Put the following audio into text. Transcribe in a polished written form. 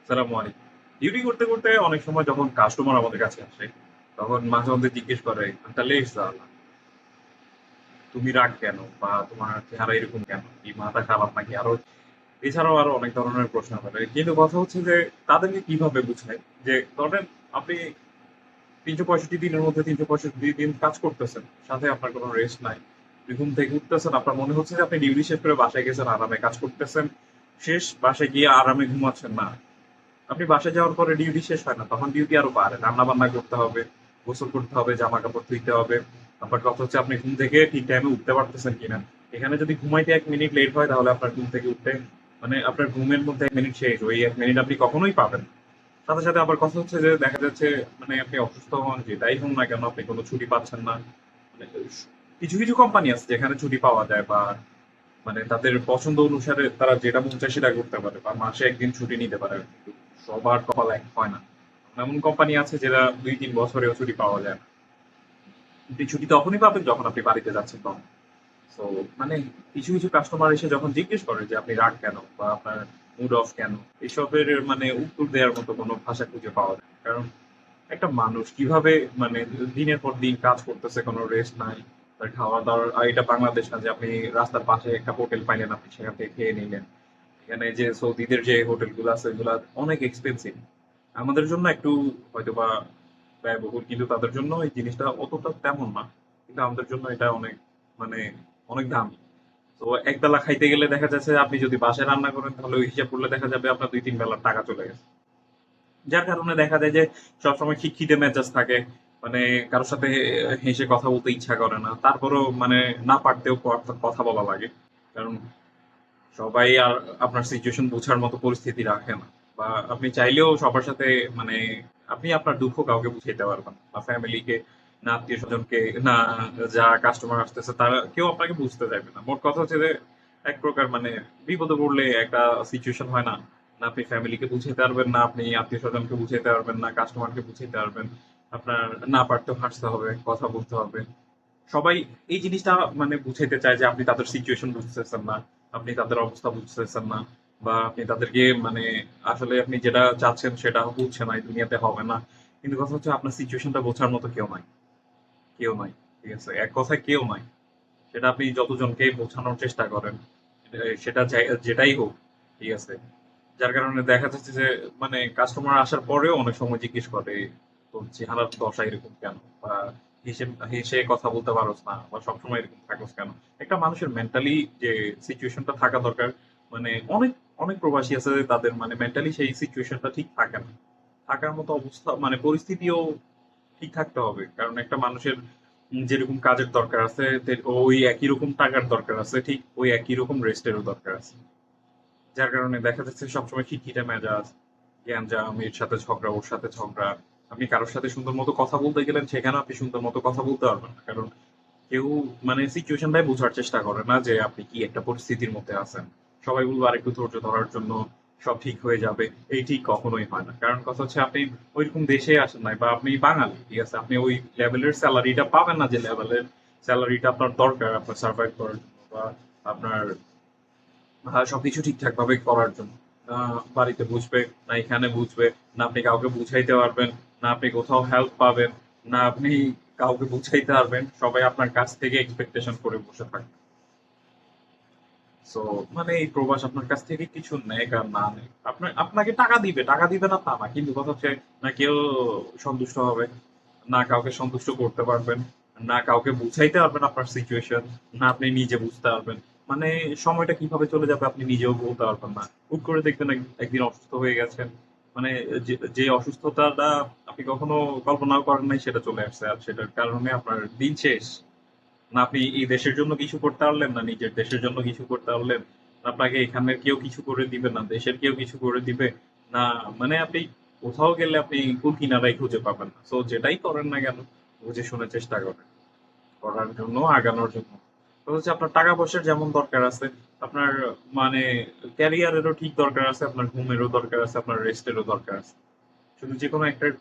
আসসালামু আলাইকুম। ডিউটি করতে, করতে অনেক সময় যখন কাস্টমার আমাদের কাছে আসে, তখন মাঝে মধ্যে জিজ্ঞেস করে, "আনতা লেট জালা? তুমি রাগ কেন? বা তোমার চেহারা এরকম কেন? কি মাথা খারাপ নাকি?" এছাড়াও আরো অনেক ধরনের প্রশ্ন করে। কিন্তু কথা হচ্ছে যে তাদেরকে কিভাবে বুঝাই? যে ধরেন আপনি ৩৬৫ দিনের মধ্যে ৩৬৫ দিন কাজ করতেছেন। সাথে আপনার কোনো রেস্ট নাই। আপনি ঘুম থেকে উঠতেছেন, আপনার মনে হচ্ছে যে আপনি ডিউটি শেষ করে বাসায় গেছেন, আরামে কাজ করতেছেন। শেষ, বাসায় গিয়ে আরামে ঘুমাচ্ছেন না। আপনি বাসায় যাওয়ার পরে ডিউটি শেষ হয় না, তখন ডিউটি আরো বাড়ে, রান্না বান্না করতে হবে, গোসল করতে হবে, জামা কাপড় ধুইতে হবে। আবার কথা হচ্ছে আপনি ঘুম থেকে ঠিক টাইমে উঠতে পারতেছেন কিনা। এখানে যদি ঘুমাইতে 1 মিনিট লেট হয় তাহলে আপনার ঘুম থেকে উঠতে মানে আপনার ঘুমের মধ্যে 1 মিনিট শেষ, ওই 1 মিনিট আপনি কখনোই পাবেন না। সাথে সাথে আবার কথা হচ্ছে যে দেখা যাচ্ছে মানে আপনি অসুস্থ হন, যেটাই হন না কেন আপনি কোনো ছুটি পাচ্ছেন না। মানে কিছু কিছু কোম্পানি আছে যেখানে ছুটি পাওয়া যায়, বা মানে তাদের পছন্দ অনুসারে তারা যেটা মন চায় সেটা করতে পারে, বা মাসে একদিন ছুটি নিতে পারে। কিন্তু সবার কপাল এক হয় না। এমন কোম্পানি আছে যেটা 2-3 বছরেও ছুটি পাওয়া যায় না। আপনি ছুটি তখনই পাবেন যখন আপনি বাড়িতে যাচ্ছেন তখন। তো মানে কিছু কিছু কাস্টমার এসে যখন জিজ্ঞেস করে যে আপনি রাগ কেন বা আপনার মুড অফ কেন, এসবের মানে উত্তর দেওয়ার মতো কোনো ভাষা খুঁজে পাওয়া যায় না। কারণ একটা মানুষ কিভাবে মানে দিনের পর দিন কাজ করতেছে, কোনো রেস্ট নাই, তার খাওয়া দাওয়ার, আর এটা বাংলাদেশ না যে আপনি রাস্তার পাশে একটা হোটেল পাইলেন আপনি সেখান থেকে খেয়ে নিলেন। এখানে যে সৌদিদের যে হোটেলগুলো আছে এগুলা অনেক এক্সপেন্সিভ। আমাদের জন্য একটু হয়তোবা ব্যয়বহুল, কিন্তু তাদের জন্য এই জিনিসটা অতটা তেমন না। কিন্তু আমাদের জন্য এটা অনেক মানে অনেক দামি। তো একবেলা খাইতে গেলে দেখা যাচ্ছে যে আপনি যদি বাসায় রান্না করেন তাহলে ওই হিসাব করলে দেখা যাবে আপনার 2-3 বেলার টাকা চলে গেছে। যার কারণে দেখা যায় যে সবসময় খিটখিটে মেজাজ থাকে। মানে কারো সাথে হেসে কথা বলতে ইচ্ছা করে না। তারপরেও মানে না পারতেও কথা বলা লাগে। কারণ সবাই আর আপনার সিচুয়েশন বোঝার মতো পরিস্থিতি রাখে না। বা আপনি চাইলেও সবার সাথে মানে আপনি আপনার দুঃখ কাউকে বুঝাইতে পারবেন না। না ফ্যামিলিকে, না আত্মীয়-স্বজনকে, না যা কাস্টমার আসতেছে তারা কেউ আপনাকে বুঝতে চাইবে না। মোট কথা হচ্ছে যে এক প্রকার মানে বিপদে পড়লে একটা সিচুয়েশন হয় না? না আপনি ফ্যামিলিকে বুঝাইতে পারবেন, না আপনি আত্মীয়-স্বজনকে বুঝাইতে পারবেন, না কাস্টমারকে বুঝাইতে পারবেন। আপনার না পারতেও হাঁটতে হবে, কথা বলতে হবে। সবাই এই জিনিসটা মানে বুঝাইতে চায় যে আপনি তাদের সিচুয়েশন বুঝতেছেন না, আপনি তাদের অবস্থা বুঝতেছেন না, বা আপনি তাদেরকে মানে আসলে আপনি যেটা চাচ্ছেন সেটা হচ্ছে না, এই দুনিয়াতে হবে না। কিন্তু কথা হচ্ছে আপনার সিচুয়েশনটা বোঝার মতো কেউ নাই। কেউ নাই। ঠিক আছে? এক কথায় কেউ নাই। সেটা আপনি যতজনকে বোঝানোর চেষ্টা করেন, সেটা যেটাই হোক, ঠিক আছে? যার কারণে দেখা যাচ্ছে যে মানে কাস্টমার আসার পরেও অনেক সময় জিজ্ঞেস করে, তোর চেহারার দশা এরকম কেন, বা হেসে হেসে কথা বলতে পারোস না, বা সবসময় এরকম থাকোস কেন। একটা মানুষের মেন্টালি যে সিচুয়েশনটা থাকা দরকার, মানে অনেক অনেক প্রবাসী আছে যে তাদের মানে মেন্টালি সেই সিচুয়েশনটা ঠিক থাকে না। থাকার মতো অবস্থা মানে পরিস্থিতিও ঠিক থাকতে হবে, কারণ একটা মানুষের যেরকম কাজের দরকার আছে ওই একই রকম টাকার দরকার আছে, ঠিক ওই একই রকম রেস্টেরও দরকার আছে। যার কারণে দেখা যাচ্ছে সবসময় খিটখিটে মেজাজ, গ্যাঞ্জাম, এর সাথে ঝগড়া, ওর সাথে ঝগড়া। আপনি কারোর সাথে সুন্দর মতো কথা বলতে গেলেন, সেখানে আপনি সুন্দর মতো কথা বলতে পারবেন না। কারণ কেউ মানে সিচুয়েশনটাই বোঝার চেষ্টা করে না যে আপনি কি একটা পরিস্থিতির মধ্যে আছেন। সবাই বলবো আরেকটু ধৈর্য ধরার জন্য, সব ঠিক হয়ে যাবে। এই ঠিক কখনোই হয় না। কারণ কথা হচ্ছে আপনি ওইরকম দেশে আসেন নাই, বা আপনি বাঙালি, ঠিক আছে? আপনি ওই লেভেলের স্যালারিটা পাবেন না যে লেভেলের স্যালারিটা আপনার দরকার আপনার সার্ভাইভ করার জন্য, বা আপনার সবকিছু ঠিকঠাক ভাবে করার জন্য। না বাড়িতে বুঝবে, না এখানে বুঝবে, না আপনি কাউকে বুঝাইতে পারবেন, না আপনি কোথাও হেল্প পাবেন, না আপনি কাউকে বুঝাইতে পারবেন। সবাই আপনার কাছ থেকে এক্সপেকটেশন করে বসে থাকে। সো মানে এই প্রবাস আপনার কাছ থেকে কিছু নেক আর না নেক। আপনাকে টাকা দিবে না তা না। কিন্তু কথা হচ্ছে না কেউ সন্তুষ্ট হবে, না কাউকে সন্তুষ্ট করতে পারবেন, না কাউকে বুঝাইতে পারবেন আপনার সিচুয়েশন, না আপনি নিজে বুঝতে পারবেন। মানে সময়টা কিভাবে চলে যাবে আপনি নিজেও বলতে পারবেন না। হুট করে দেখবেন একদিন অসুস্থ হয়ে গেছেন। মানে যে অসুস্থতাটা আপনি কখনো কল্পনাও করেন নাই সেটা চলে আসছে। আর সেটার কারণে আপনার দিন শেষ। না আপনি এই দেশের জন্য কিছু করতে পারলেন, না নিজের দেশের জন্য কিছু করতে পারলেন, না আপনাকে এখানের কেউ কিছু করে দিবে, না দেশের কেউ কিছু করে দিবে, না মানে আপনি কোথাও গেলে আপনি কুল কিনারাই খুঁজে পাবেন না। সো যেটাই করেন না কেন বুঝে শুনে চেষ্টা করেন করার জন্য, আগানোর জন্য। তো হচ্ছে আপনার টাকা পয়সার যেমন দরকার আছে, আপনার মানে ক্যারিয়ারেরও ঠিক দরকার আছে, আপনার ঘুমেরও দরকার আছে, আপনার রেস্টেরও দরকার আছে। শুধু যে কোনো একটার